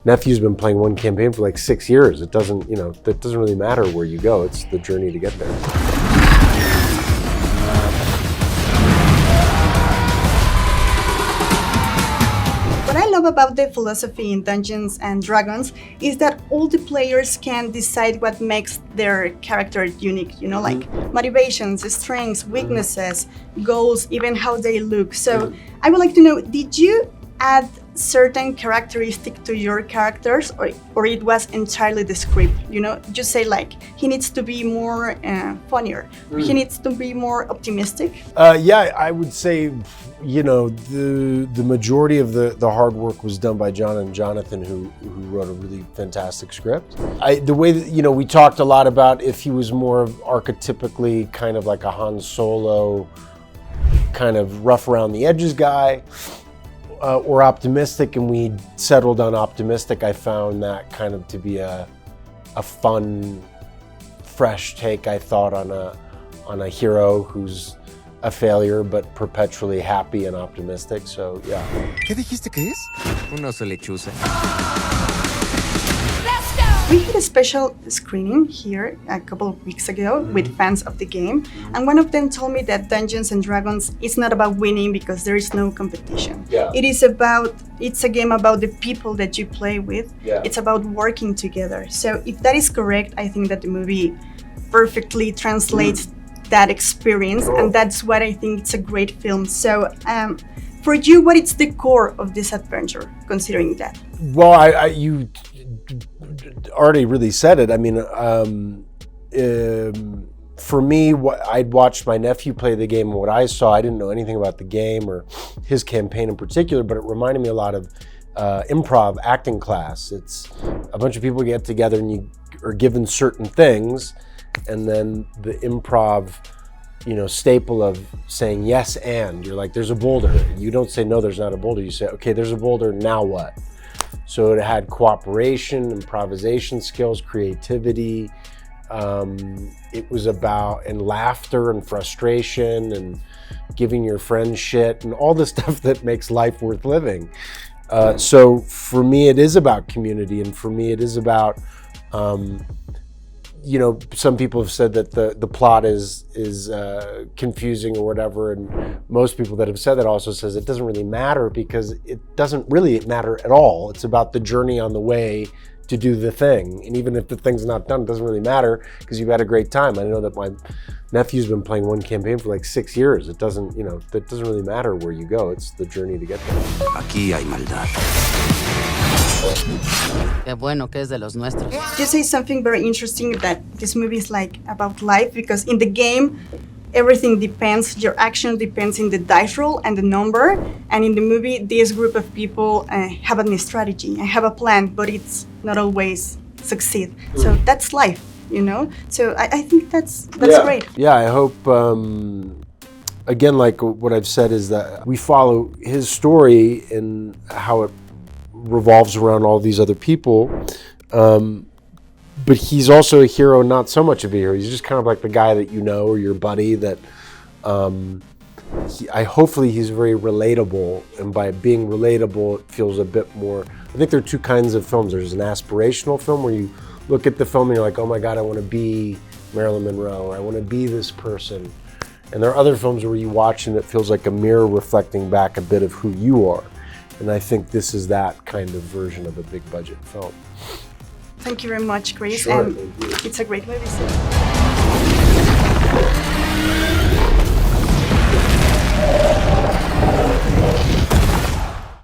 Nephew's been playing one campaign for like 6 years. It doesn't, that doesn't really matter where you go. It's the journey to get there. What I love about the philosophy in Dungeons and Dragons is that all the players can decide what makes their character unique, like motivations, strengths, weaknesses, goals, even how they look. So I would like to know, did you add certain characteristics to your characters, or it was entirely the script? Just say like, he needs to be more funnier, he needs to be more optimistic. Yeah, I would say, the majority of the hard work was done by John and Jonathan, who wrote a really fantastic script. The way that, we talked a lot about if he was more archetypically kind of like a Han Solo, kind of rough around the edges guy, or optimistic, and we settled on optimistic. I found that kind of to be a fun, fresh take, I thought, on a hero who's a failure but perpetually happy and optimistic. So yeah. ¿Qué dijiste que es? Un oso lechuza. We had a special screening here a couple of weeks ago with fans of the game, and one of them told me that Dungeons and Dragons is not about winning because there is no competition. Yeah. It's a game about the people that you play with. Yeah. It's about working together. So if that is correct, I think that the movie perfectly translates that experience, and that's what I think it's a great film. So for you, what is the core of this adventure, considering that? Well, you already really said it. I mean, for me, I'd watched my nephew play the game, and what I saw, I didn't know anything about the game or his campaign in particular, but it reminded me a lot of improv acting class. It's a bunch of people get together and you are given certain things, and then the improv, staple of saying yes and. You're like, there's a boulder. You don't say, no, there's not a boulder. You say, okay, there's a boulder, now what? So it had cooperation, improvisation skills, creativity. It was about, and laughter and frustration and giving your friends shit and all the stuff that makes life worth living. So for me, it is about community, and for me, it is about, some people have said that the plot is confusing or whatever, and most people that have said that also says it doesn't really matter because it doesn't really matter at all. It's about the journey on the way to do the thing, and even if the thing's not done, it doesn't really matter because you've had a great time. I know that my nephew's been playing one campaign for like 6 years. It doesn't, that doesn't really matter where you go. It's the journey to get there. Aquí hay maldad. Qué bueno que es de los nuestros. You say something very interesting, that this movie is like about life, because in the game, everything depends, your action depends in the dice roll and the number, and in the movie, this group of people have a strategy and have a plan, but it's not always succeed. So that's life, So I think that's great. Yeah, I hope, again, like what I've said is that we follow his story and how it revolves around all these other people, but he's also a hero, not so much of a hero. He's just kind of like the guy that or your buddy that hopefully he's very relatable, and by being relatable it feels a bit more. I think there are two kinds of films. There's an aspirational film where you look at the film and you're like, oh my god, I want to be Marilyn Monroe, or I want to be this person. And there are other films where you watch and it feels like a mirror reflecting back a bit of who you are. And I think this is that kind of version of a big budget film. Thank you very much, Chris. Sure, and it's a great movie. So.